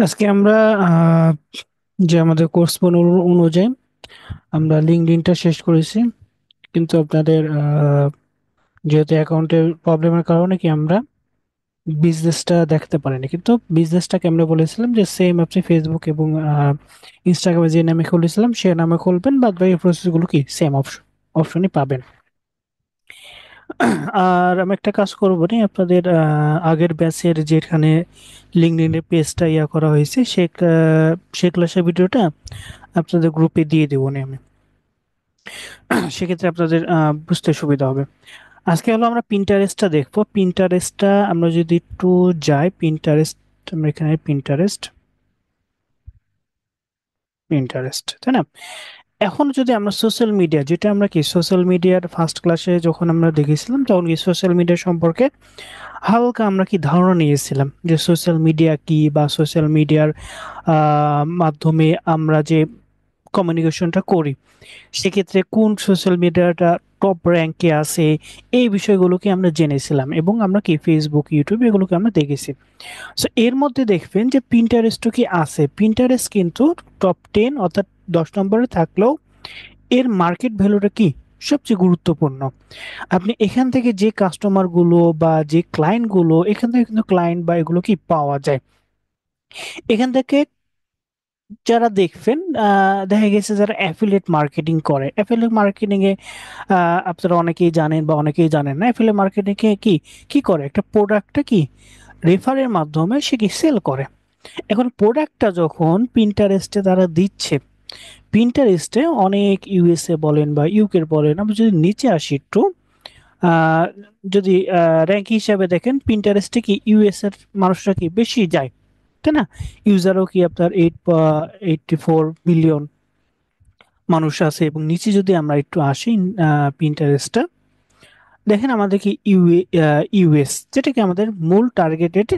আজকে আমরা আহ, যে আমাদের কোর্স অনুযায়ী আমরা লিঙ্কডইনটা শেষ করেছি। কিন্তু আপনাদের যেহেতু অ্যাকাউন্টের প্রবলেমের কারণে কি আমরা বিজনেসটা দেখতে পারিনি, কিন্তু বিজনেসটাকে আমরা বলেছিলাম যে সেম আপনি ফেসবুক এবং ইনস্টাগ্রামে যে নামে খুলেছিলাম সে নামে খুলবেন, বাদ বাকি প্রসেসগুলো কি সেম অপশনই পাবেন। আর আমি একটা কাজ করবো নি, আপনাদের আগের ব্যাচের যেখানে লিঙ্কডইনের পেজটা করা হয়েছে সে ক্লাসের ভিডিওটা আপনাদের গ্রুপে দিয়ে দেবো নি আমি। সেক্ষেত্রে আপনাদের বুঝতে সুবিধা হবে। আজকে হলো আমরা পিন্টারেস্টটা দেখবো। পিন্টারেস্টটা আমরা যদি একটু যাই, পিন্টারেস্ট আমরা এখানে পিন্টারেস্ট পিন্টারেস্ট তাই না? এখন যদি আমরা সোশ্যাল মিডিয়া, যেটা আমরা কি সোশ্যাল মিডিয়ার ফার্স্ট ক্লাসে যখন আমরা দেখেছিলাম তখন কি সোশ্যাল মিডিয়া সম্পর্কে হালকা আমরা কি ধারণা নিয়েছিলাম যে সোশ্যাল মিডিয়া কি, বা সোশ্যাল মিডিয়ার মাধ্যমে আমরা যে কমিউনিকেশনটা করি সেক্ষেত্রে কোন সোশ্যাল মিডিয়াটা টপ র্যাঙ্কে আছে, এই বিষয়গুলোকে আমরা জেনেছিলাম এবং আমরা কি ফেসবুক ইউটিউব এগুলোকে আমরা দেখেছি। সো এর মধ্যে দেখবেন যে পিন্টারেস্টও কি আছে। পিন্টারেস্ট কিন্তু টপ 10 অর্থাৎ 10 নম্বরে থাকলেও এর মার্কেট ভ্যালুটা কি সবচেয়ে গুরুত্বপূর্ণ। আপনি এখান থেকে যে কাস্টমার গুলো বা যে ক্লায়েন্ট গুলো, এখান থেকে কিন্তু ক্লায়েন্ট বা এগুলো কি পাওয়া যায় এখান থেকে। যারা দেখবেন দেখা গেছে যারা অ্যাফিলিয়েট মার্কেটিং করে, অ্যাফিলিয়েট মার্কেটিং এ আপনারা অনেকেই জানেন বা অনেকেই জানেন না, অ্যাফিলিয়েট মার্কেটিং এ কি কি করে, একটা প্রোডাক্টটা কি রেফারের মাধ্যমে সে কি সেল করে। এখন প্রোডাক্টটা যখন পিন্টারেস্টে তারা দিচ্ছে, পিন্টারেস্টে অনেক ইউএসএ বলেন বা ইউকে বলেন, আমরা যদি নিচে আসি একটু, আহ, যদি র্যাঙ্ক হিসাবে দেখেন পিন্টারেস্টে কি ইউএস এর মানুষরা কি বেশি যায়, তাই না? ইউজারও কি আপনার 84 বিলিয়ন মানুষ আছে। এবং নিচে যদি আমরা একটু আসি পিন্টারেস্টটা দেখেন, আমাদের কি ইউএস, যেটা কি আমাদের মূল টার্গেটেড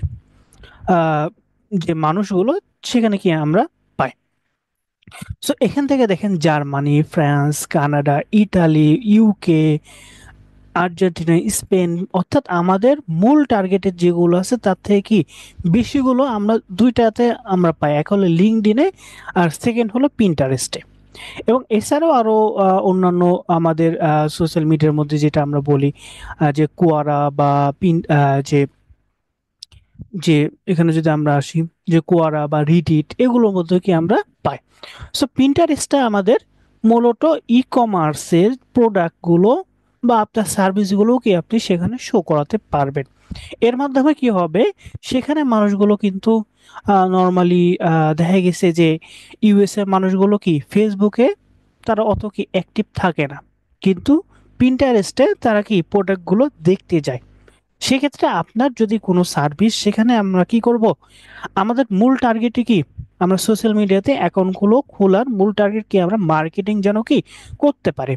যে মানুষগুলো সেখানে কি আমরা পাই। সো এখান থেকে দেখেন Germany, France, Canada, Italy, UK, Argentina, Spain, অর্থাৎ আমাদের মূল টার্গেটের যেগুলো আছে তার থেকে কি বেশিগুলো আমরা দুইটাতে আমরা পাই, এক হলো লিঙ্কডইনে আর সেকেন্ড হলো পিন্টারেস্টে। এবং এছাড়াও আরো অন্যান্য আমাদের সোশ্যাল মিডিয়ার মধ্যে যেটা আমরা বলি যে কোয়ারা বা পিন যে যে এখানে যদি আমরা আসি যে কোয়ারা বা রিডিট, এগুলোর মধ্যে কি আমরা পাই। সো পিন্টারেস্টটা আমাদের মূলত ই কমার্সের প্রোডাক্টগুলো বা আপনার সার্ভিসগুলো কি আপনি সেখানে শো করাতে পারবেন। এর মাধ্যমে কি হবে, সেখানে মানুষগুলো কিন্তু নর্মালি দেখা গেছে যে ইউএসএ মানুষগুলো কি ফেসবুকে তারা অত কি অ্যাক্টিভ থাকে না, কিন্তু পিন্টারেস্টে তারা কি প্রোডাক্টগুলো দেখতে যায়। সেক্ষেত্রে আপনার যদি কোনো সার্ভিস, সেখানে আমরা কি করব, আমাদের মূল টার্গেটই কি, আমরা সোশ্যাল মিডিয়াতে অ্যাকাউন্টগুলো খোলার মূল টার্গেট কি আমরা মার্কেটিং যেন কি করতে পারি।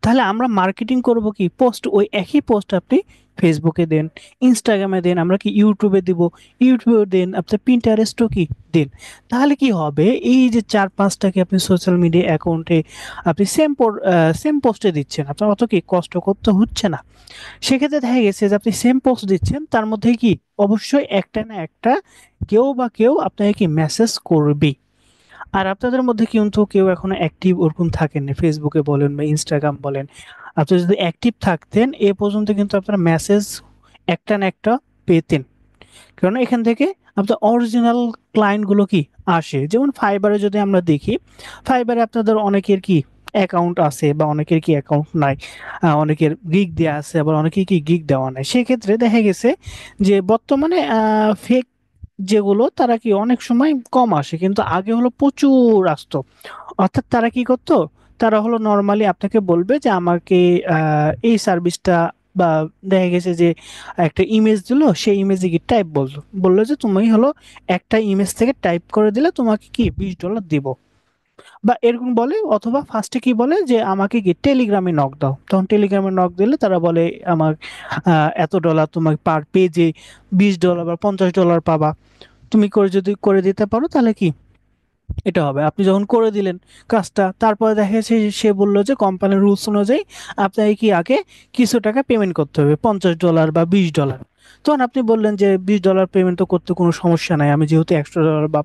তাহলে আমরা মার্কেটিং করব কি, পোস্ট, ওই একই পোস্ট আপনি ফেসবুকে দেন, ইনস্টাগ্রামে দেন, আমরা কি ইউটিউবে দিব, ইউটিউবে দেন, আপনি পিন্টারেস্টও কি দেন। তাহলে কি হবে, এই যে 4-5টাকে আপনি সোশ্যাল মিডিয়া অ্যাকাউন্টে আপনি সেম পোস্টে দিচ্ছেন, আপনার অত কি কষ্ট করতে হচ্ছে না। সেক্ষেত্রে দেখা গেছে যে আপনি সেম পোস্ট দিচ্ছেন, তার মধ্যে কি অবশ্যই একটা না একটা কেউ বা কেউ আপনাকে কি মেসেজ করবে। আর আপনাদের মধ্যে কিন্তু কেউ এখনো অ্যাক্টিভ ওরকম থাকেননি, ফেসবুকে বলেন বা ইনস্টাগ্রাম বলেন। আপনি যদি অ্যাক্টিভ থাকতেন এ পর্যন্ত কিন্তু আপনারা মেসেজ একটা না একটা পেতেন। কারণ এখান থেকে আপনার অরিজিনাল ক্লায়েন্ট গুলো কি আসে। যেমন ফাইবারে যদি আমরা দেখি, ফাইবারে আপনাদের অনেকের কি অ্যাকাউন্ট আছে বা অনেকের কি অ্যাকাউন্ট নাই, অনেকের গিগ দেওয়া আছে আবার অনেকের কি গিগ দেওয়া নাই। সেক্ষেত্রে দেখা গেছে যে বর্তমানে ফেক যেগুলো তারা কি অনেক সময় কম আসে, কিন্তু আগে হলো প্রচুর আসতো। অর্থাৎ তারা কি করতো, তারা হলো নর্মালি আপনাকে বলবে যে আমাকে এই সার্ভিসটা, বা দেখা গেছে যে একটা ইমেজ দিলো, সেই ইমেজে কি টাইপ বললো বললো যে তুমি হলো একটা ইমেজ থেকে টাইপ করে দিলে তোমাকে কি $20 দিব, বা এরকম বলে। অথবা ফার্স্টে কি বলে যে আমাকে কি টেলিগ্রামে নক দাও, তখন টেলিগ্রামে নক দিলে তারা বলে আমার এত ডলার তোমাকে পার পেজে $20 বা $50 পাবা। তুমি করে যদি করে দিতে পারো তাহলে কি এটা হবে। আপনি যখন করে দিলেন কাজটা, তারপরে দেখা যাচ্ছে সে বললো যে কোম্পানির রুলস অনুযায়ী আপনাকে কি আগে কিছু টাকা পেমেন্ট করতে হবে, $50 বা $20। তখন আপনি বললেন যে $20 পেমেন্ট তো করতে কোনো সমস্যা নাই, আমি যেহেতু $100 বা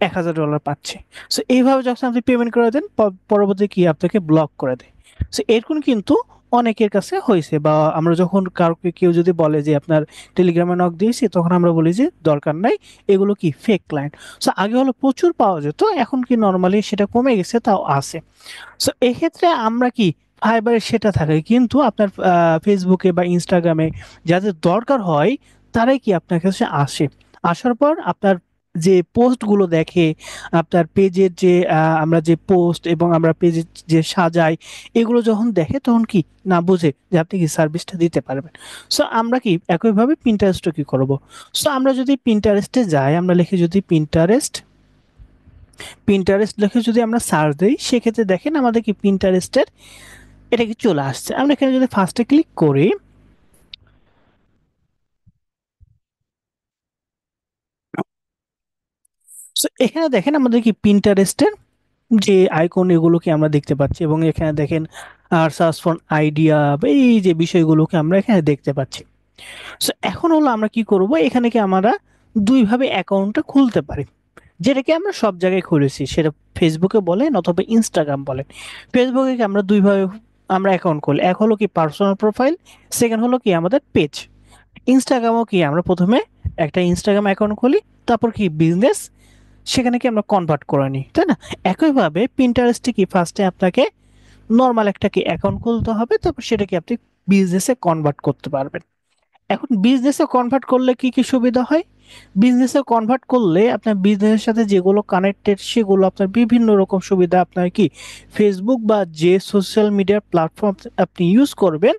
$1000 পাচ্ছি। সো এইভাবে যখন আপনি পেমেন্ট করে দেন, পরবর্তী কি আপনাকে ব্লক করে দেয়। সো এরকম কিন্তু অনেকের কাছে হয়েছে। বা আমরা যখন কাউকে, কেউ যদি বলে যে আপনার টেলিগ্রামে নক দিয়েছি, তখন আমরা বলি যে দরকার নাই, এগুলো কি ফেক ক্লায়েন্ট। সো আগে হলো প্রচুর পাওয়া যেত, এখন কি নর্মালি সেটা কমে গেছে, তাও আছে। সো এক্ষেত্রে আমরা কি ফাইবারে সেটা থাকে, কিন্তু আপনার ফেসবুকে বা ইনস্টাগ্রামে যাদের দরকার হয়, তারাই কি আপনার কাছে আসে। আসার পর আপনার যে পোস্টগুলো দেখে, আপনার পেজের যে আমরা যে পোস্ট এবং আমরা পেজে যে সাজাই, এগুলো যখন দেখে, তখন কি না বুঝে যে আপনি কি সার্ভিসটা দিতে পারবেন। সো আমরা কি একইভাবে পিন্টারেস্টও কি করব। সো আমরা যদি পিন্টারেস্টে যাই, আমরা লিখে যদি পিন্টারেস্ট, পিন্টারেস্ট লিখে যদি আমরা সার্চ দিই, সেক্ষেত্রে দেখেন আমাদের কি পিন্টারেস্টের এটা কি চলে আসছে। আমরা এখানে যদি ফার্স্টে ক্লিক করি, তো এখানে দেখেন আমাদের কি পিন্টারেস্টের যে আইকন, এগুলোকে আমরা দেখতে পাচ্ছি। এবং এখানে দেখেন আর সার্চ ফর আইডিয়া বা এই যে বিষয়গুলোকে আমরা এখানে দেখতে পাচ্ছি। সো এখন হলো আমরা কি করব, এখানে কি আমরা দুইভাবে অ্যাকাউন্টটা খুলতে পারি, যেটাকে আমরা সব জায়গায় খুলেছি, সেটা ফেসবুকে বলেন অথবা ইনস্টাগ্রাম বলেন। ফেসবুকে কি আমরা দুইভাবে আমরা অ্যাকাউন্ট খুলি, এক হলো কি পার্সোনাল প্রোফাইল, সেকেন্ড হলো কি আমাদের পেজ। ইনস্টাগ্রামও কি আমরা প্রথমে একটা ইনস্টাগ্রাম অ্যাকাউন্ট খুলি, তারপর কি বিজনেস, সেখানে কি আমরা কনভার্ট করে নিই, তাই না? একইভাবে পিন্টারেস্টে কি ফার্স্টে আপনাকে নর্মাল একটা কি অ্যাকাউন্ট খুলতে হবে, তারপর সেটাকে আপনি বিজনেসে কনভার্ট করতে পারবেন। এখন বিজনেসে কনভার্ট করলে কি কি সুবিধা হয়? বিজনেসে কনভার্ট করলে আপনার বিজনেসের সাথে যেগুলো কানেক্টেড, সেগুলো আপনার বিভিন্ন রকম সুবিধা আপনার কি ফেসবুক বা যে সোশ্যাল মিডিয়ার প্ল্যাটফর্ম আপনি ইউজ করবেন,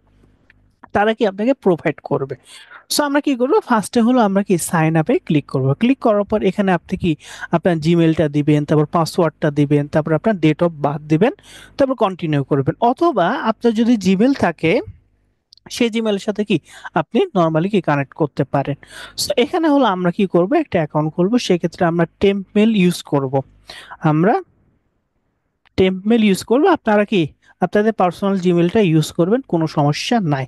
তারা কি আপনাকে প্রোভাইড করবে। সো আমরা কি করবো, ফার্স্টে হলো আমরা কি সাইন আপে ক্লিক করব। ক্লিক করার পর এখানে আপনি কি আপনার জিমেলটা দিবেন, তারপর পাসওয়ার্ডটা দিবেন, তারপর আপনার ডেট অফ বার্থ দিবেন, তারপর কন্টিনিউ করবেন। অথবা আপনার যদি জিমেল থাকে, সেই জিমেলের সাথে কি আপনি নর্মালি কি কানেক্ট করতে পারেন। সো এখানে হলো আমরা কি করব, একটা অ্যাকাউন্ট খুলবো, সেক্ষেত্রে আমরা টেম্প মেল ইউজ করব। আমরা টেম্প মেল ইউজ করবো, আপনারা কি আপনাদের পার্সোনাল জিমেলটা ইউজ করবেন, কোনো সমস্যা নাই।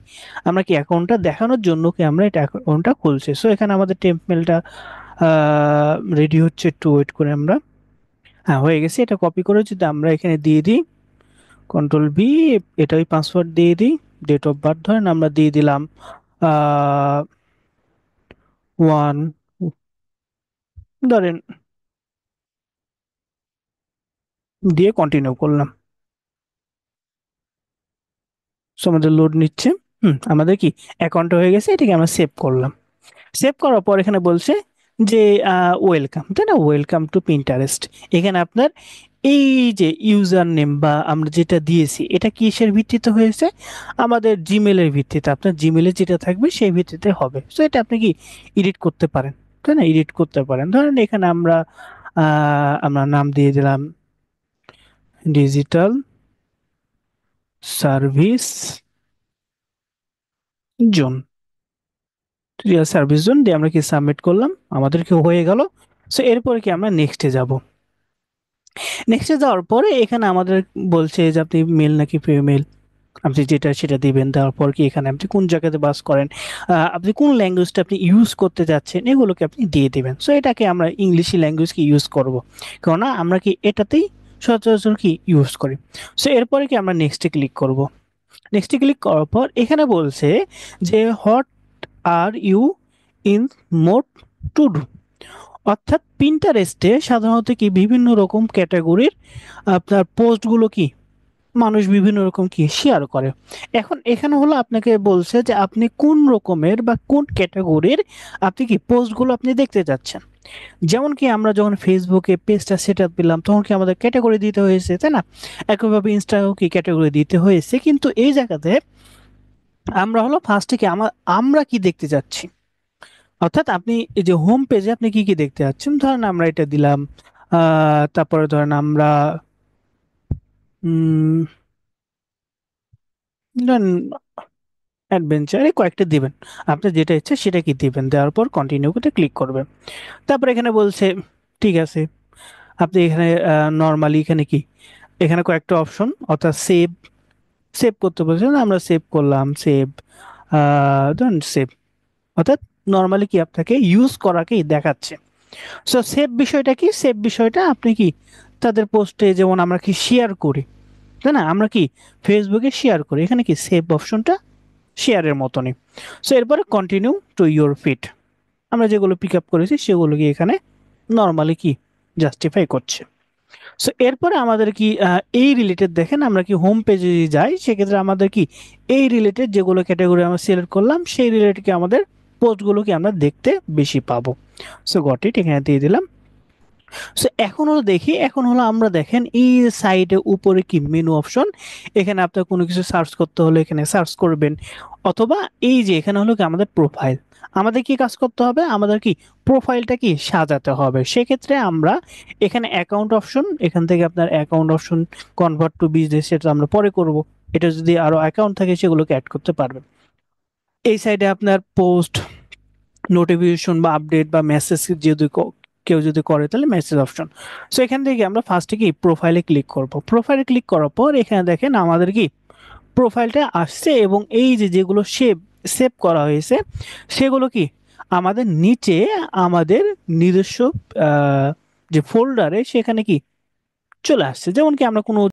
আমরা কি অ্যাকাউন্টটা দেখানোর জন্য কি আমরা এটা অ্যাকাউন্টটা খুলছি। সো এখানে আমাদের টেম্প মেলটা রেডি হচ্ছে, একটু ওয়েট করে আমরা। হ্যাঁ, হয়ে গেছে। এটা কপি করে যদি আমরা এখানে দিয়ে দিই, কন্ট্রোল V, এটাই পাসওয়ার্ড দিয়ে দিই। ডেট অফ বার্থ ধরেন আমরা দিয়ে দিলাম 1, ধরেন, দিয়ে কন্টিনিউ করলাম। সো আমাদের লোড নিচ্ছে। আমাদের কি অ্যাকাউন্ট হয়ে গেছে, এটাকে আমরা সেভ করলাম। সেভ করার পর এখানে বলছে যে ওয়েলকাম, তাই না, ওয়েলকাম টু পিন্টারেস্ট। এখানে আপনার এই যে ইউজার নেম বা আমরা যেটা দিয়েছি, এটা কিসের ভিত্তিতে হয়েছে, আমাদের জিমেলের ভিত্তিতে। আপনার জিমেলে যেটা থাকবে সেই ভিত্তিতে হবে। সো এটা আপনি কি এডিট করতে পারেন, তাই না, এডিট করতে পারেন। ধরেন এখানে আমরা নাম দিয়ে দিলাম digital service zone, service zone দিয়ে আমরা কি সাবমিট করলাম, আমাদের কি হয়ে গেল। সো এরপরে কি আমরা নেক্সটে যাব। নেক্সটে যাওয়ার পরে এখানে আমাদের বলছে যে আপনি মেল নাকি ফিমেল, আপনি যেটা সেটা দিবেন। দেওয়ার পর কি এখানে আপনি কোন জায়গাতে বাস করেন, আপনি কোন ল্যাঙ্গুয়েজটা আপনি ইউজ করতে যাচ্ছেন, এগুলোকে আপনি দিয়ে দিবেন। সো এটাকে আমরা ইংলিশ ল্যাঙ্গুয়েজ কি ইউজ করব, কেননা আমরা কি এটাতেই সচরাচর কি ইউজ করি। সো এরপরে কি আমরা নেক্সটে ক্লিক করব। নেক্সটে ক্লিক করার পর এখানে বলছে যে what are you in mood to do, অর্থাৎ পিন্টারেস্টে সাধারণত কি বিভিন্ন রকম ক্যাটাগরির আপনার পোস্টগুলো কি মানুষ বিভিন্ন রকম কি শেয়ার করে। এখন এখানে হলো আপনাকে বলছে যে আপনি কোন রকমের বা কোন ক্যাটাগরির আপনি কি পোস্টগুলো আপনি দেখতে চাচ্ছেন। যেমন কি আমরা যখন ফেসবুকে পেজটা সেট আপ দিলাম, তখন কি আমাদের ক্যাটাগরি দিতে হয়েছে, তাই না? একইভাবে ইনস্টাগ্রামও কি ক্যাটাগরি দিতে হয়েছে, কিন্তু এই জায়গাতে আমরা হলো ফার্স্টে কি আমরা কি দেখতে চাচ্ছি। অর্থাৎ আপনি এই যে হোম পেজে আপনি কি কি দেখতে যাচ্ছেন, ধরেন আমরা এটা দিলাম, তারপরে ধরেন আমরা উম, ধরেন অ্যাডভেঞ্চার, এই কয়েকটা দিবেন। আপনার যেটা ইচ্ছে সেটা কি দিবেন, দেওয়ার পর কন্টিনিউ করতে ক্লিক করবেন। তারপর এখানে বলছে ঠিক আছে, আপনি এখানে নর্মালি এখানে কি এখানে কয়েকটা অপশন, অর্থাৎ সেভ, সেভ করতে বলছেন, আমরা সেভ করলাম, সেভ, ধরেন সেভ, অর্থাৎ নর্মালি কি আপনাকে ইউজ করাকেই দেখাচ্ছে। সো সেভ বিষয়টা কি, সেভ বিষয়টা আপনি কি তাদের পোস্টে যেমন আমরা কি শেয়ার করি, তাই না, আমরা কি ফেসবুকে শেয়ার করি, এখানে কি সেভ অপশনটা শেয়ারের মতনই। সো এরপরে কন্টিনিউ টু ইউর ফিড, আমরা যেগুলো পিক আপ করেছি সেগুলো কি এখানে নর্মালি কি জাস্টিফাই করছে। সো এরপরে আমাদের কি এই রিলেটেড দেখেন, আমরা কি হোম পেজে যাই সেক্ষেত্রে আমাদের কি এই রিলেটেড যেগুলো ক্যাটাগরি আমরা সিলেক্ট করলাম সেই রিলেটেড কি আমাদের পোস্টগুলো কি আমরা দেখতে বেশি পাবো। সো গট ইট, এখানে দিয়ে দিলাম। সো এখন হলো দেখি, এখন হলো আমরা দেখেন এই সাইডে উপরে কি মেনু অপশন, এখানে আপনার কোনো কিছু সার্চ করতে হলে এখানে সার্চ করবেন, অথবা এই যে এখানে হলো কি আমাদের প্রোফাইল, আমাদের কি কাজ করতে হবে, আমাদের কি প্রোফাইলটা কি সাজাতে হবে। সেক্ষেত্রে আমরা এখানে অ্যাকাউন্ট অপশন, এখান থেকে আপনার account option convert to business সেটা আমরা পরে করব, এটা যদি আরো অ্যাকাউন্ট থাকে সেগুলোকে অ্যাড করতে পারবেন। এই সাইডে আপনার পোস্ট, নোটিফিকেশন বা আপডেট বা মেসেজ যদি কেউ যদি করে তাহলে মেসেজ অপশন। সো এখান থেকে আমরা ফার্স্টে কি প্রোফাইলে ক্লিক করব, প্রোফাইলে ক্লিক করার পর এখানে দেখেন আমাদের কি প্রোফাইলটা আসছে, এবং এই যে যেগুলো সেভ সেভ করা হয়েছে সেগুলো কি আমাদের নিচে আমাদের নিজস্ব যে ফোল্ডারে সেখানে কি চলে আসছে। যেমন কি আমরা কোনো